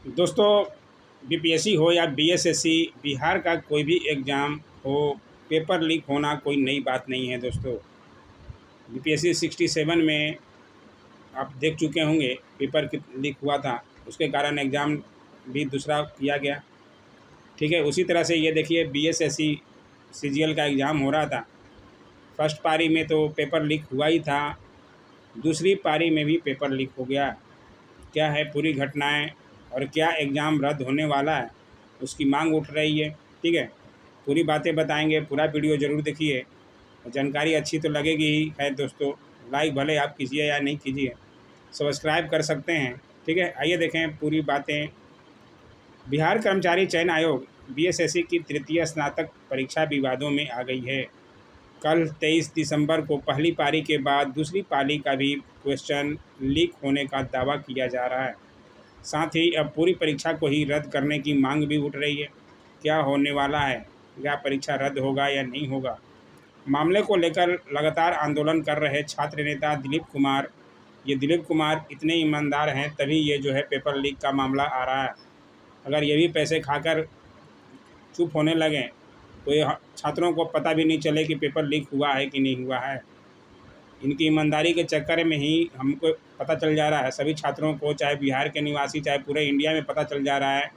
दोस्तों, बीपीएससी हो या बीएसएससी, बिहार का कोई भी एग्ज़ाम हो, पेपर लीक होना कोई नई बात नहीं है। दोस्तों, बीपीएससी 67 में आप देख चुके होंगे, पेपर लीक हुआ था, उसके कारण एग्ज़ाम भी दूसरा किया गया। ठीक है, उसी तरह से ये देखिए, बीएसएससी सीजीएल का एग्ज़ाम हो रहा था। फर्स्ट पारी में तो पेपर लीक हुआ ही था, दूसरी पारी में भी पेपर लीक हो गया। क्या है पूरी घटनाएं और क्या एग्ज़ाम रद्द होने वाला है, उसकी मांग उठ रही है। ठीक है, पूरी बातें बताएंगे, पूरा वीडियो ज़रूर देखिए। जानकारी अच्छी तो लगेगी ही है दोस्तों। लाइक भले आप कीजिए या नहीं कीजिए, सब्सक्राइब कर सकते हैं। ठीक है, आइए देखें पूरी बातें। बिहार कर्मचारी चयन आयोग बीएसएससी की तृतीय स्नातक परीक्षा विवादों में आ गई है। कल 23 दिसंबर को पहली पारी के बाद दूसरी पारी का भी क्वेश्चन लीक होने का दावा किया जा रहा है। साथ ही अब पूरी परीक्षा को ही रद्द करने की मांग भी उठ रही है। क्या होने वाला है, क्या परीक्षा रद्द होगा या नहीं होगा? मामले को लेकर लगातार आंदोलन कर रहे छात्र नेता दिलीप कुमार, ये दिलीप कुमार इतने ईमानदार हैं तभी ये जो है पेपर लीक का मामला आ रहा है। अगर ये भी पैसे खाकर चुप होने लगें तो ये छात्रों को पता भी नहीं चले कि पेपर लीक हुआ है कि नहीं हुआ है। इनकी ईमानदारी के चक्कर में ही हमको पता चल जा रहा है, सभी छात्रों को, चाहे बिहार के निवासी चाहे पूरे इंडिया में, पता चल जा रहा है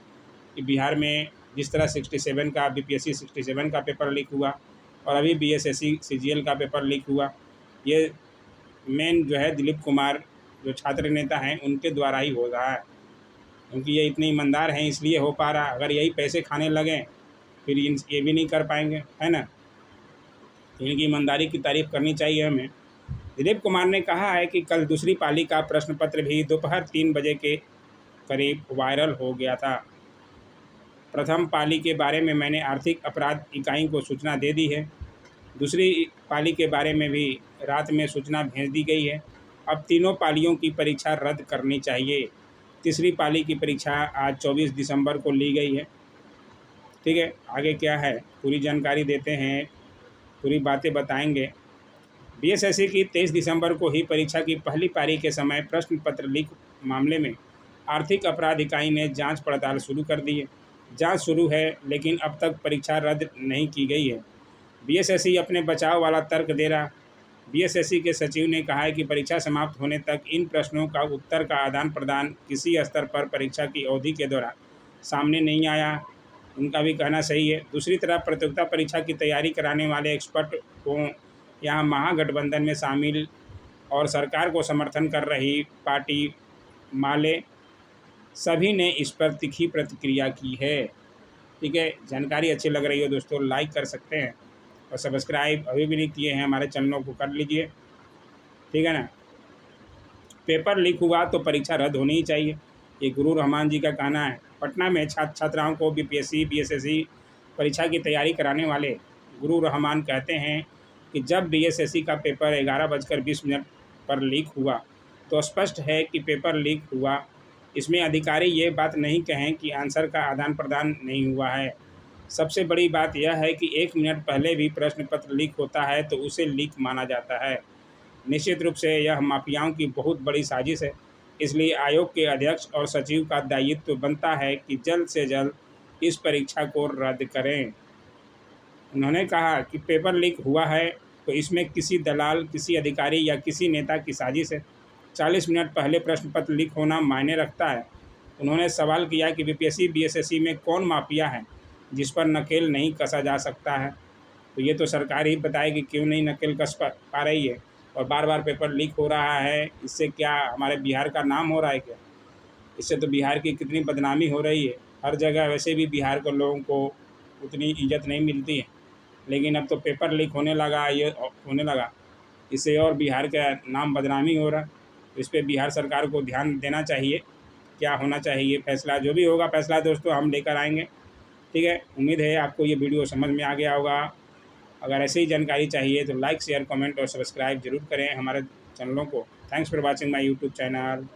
कि बिहार में जिस तरह 67 का बीपीएससी 67 का पेपर लीक हुआ और अभी बीएसएससी सीजीएल का पेपर लीक हुआ, ये मेन जो है दिलीप कुमार जो छात्र नेता हैं उनके द्वारा ही हो रहा है। क्योंकि ये इतने ईमानदार हैं इसलिए हो पा रहा है। अगर यही पैसे खाने लगें फिर ये भी नहीं कर पाएंगे, है ना। इनकी ईमानदारी की तारीफ़ करनी चाहिए हमें। दिलीप कुमार ने कहा है कि कल दूसरी पाली का प्रश्न पत्र भी दोपहर 3 बजे के करीब वायरल हो गया था। प्रथम पाली के बारे में मैंने आर्थिक अपराध इकाई को सूचना दे दी है। दूसरी पाली के बारे में भी रात में सूचना भेज दी गई है। अब तीनों पालियों की परीक्षा रद्द करनी चाहिए। तीसरी पाली की परीक्षा आज 24 दिसंबर को ली गई है। ठीक है, आगे क्या है पूरी जानकारी देते हैं, पूरी बातें बताएंगे। बीएसएससी की 23 दिसंबर को ही परीक्षा की पहली पारी के समय प्रश्न पत्र लीक मामले में आर्थिक अपराध इकाई ने जांच पड़ताल शुरू कर दी है। जांच शुरू है लेकिन अब तक परीक्षा रद्द नहीं की गई है। बीएसएससी अपने बचाव वाला तर्क दे रहा। बीएसएससी के सचिव ने कहा है कि परीक्षा समाप्त होने तक इन प्रश्नों का उत्तर का आदान प्रदान किसी स्तर पर परीक्षा की अवधि के दौरान सामने नहीं आया। उनका भी कहना सही है। दूसरी तरफ प्रतियोगिता परीक्षा की तैयारी कराने वाले एक्सपर्ट को यहाँ महागठबंधन में शामिल और सरकार को समर्थन कर रही पार्टी माले, सभी ने इस पर तीखी प्रतिक्रिया की है। ठीक है, जानकारी अच्छी लग रही हो दोस्तों, लाइक कर सकते हैं और सब्सक्राइब अभी भी नहीं किए हैं हमारे चैनलों को, कर लीजिए। ठीक है ना। पेपर लीक हुआ तो परीक्षा रद्द होनी ही चाहिए, ये गुरु रहमान जी का कहना है। पटना में छात्र छात्राओं को बीपीएससी बीएसएससी परीक्षा की तैयारी कराने वाले गुरु रहमान कहते हैं कि जब बीएसएससी का पेपर 11:20 पर लीक हुआ तो स्पष्ट है कि पेपर लीक हुआ। इसमें अधिकारी ये बात नहीं कहें कि आंसर का आदान प्रदान नहीं हुआ है। सबसे बड़ी बात यह है कि 1 मिनट पहले भी प्रश्न पत्र लीक होता है तो उसे लीक माना जाता है। निश्चित रूप से यह माफियाओं की बहुत बड़ी साजिश है। इसलिए आयोग के अध्यक्ष और सचिव का दायित्व बनता है कि जल्द से जल्द इस परीक्षा को रद्द करें। उन्होंने कहा कि पेपर लीक हुआ है तो इसमें किसी दलाल, किसी अधिकारी या किसी नेता की साजिश है। 40 मिनट पहले प्रश्न पत्र लीक होना मायने रखता है। उन्होंने सवाल किया कि बीपीएससी बीएसएससी में कौन माफिया है जिस पर नकेल नहीं कसा जा सकता है। तो ये तो सरकार ही बताए कि क्यों नहीं नकेल कस पा रही है और बार बार पेपर लीक हो रहा है। इससे क्या हमारे बिहार का नाम हो रहा है क्या? इससे तो बिहार की कितनी बदनामी हो रही है। हर जगह वैसे भी बिहार के लोगों को उतनी इज्जत नहीं मिलती है, लेकिन अब तो पेपर लीक होने लगा, ये होने लगा, इससे और बिहार का नाम बदनामी हो रहा है। तो इस पर बिहार सरकार को ध्यान देना चाहिए। क्या होना चाहिए फैसला, जो भी होगा फैसला दोस्तों हम लेकर आएंगे। ठीक है, उम्मीद है आपको ये वीडियो समझ में आ गया होगा। अगर ऐसे ही जानकारी चाहिए तो लाइक शेयर कमेंट और सब्सक्राइब जरूर करें हमारे चैनलों को। Thanks for watching my YouTube channel.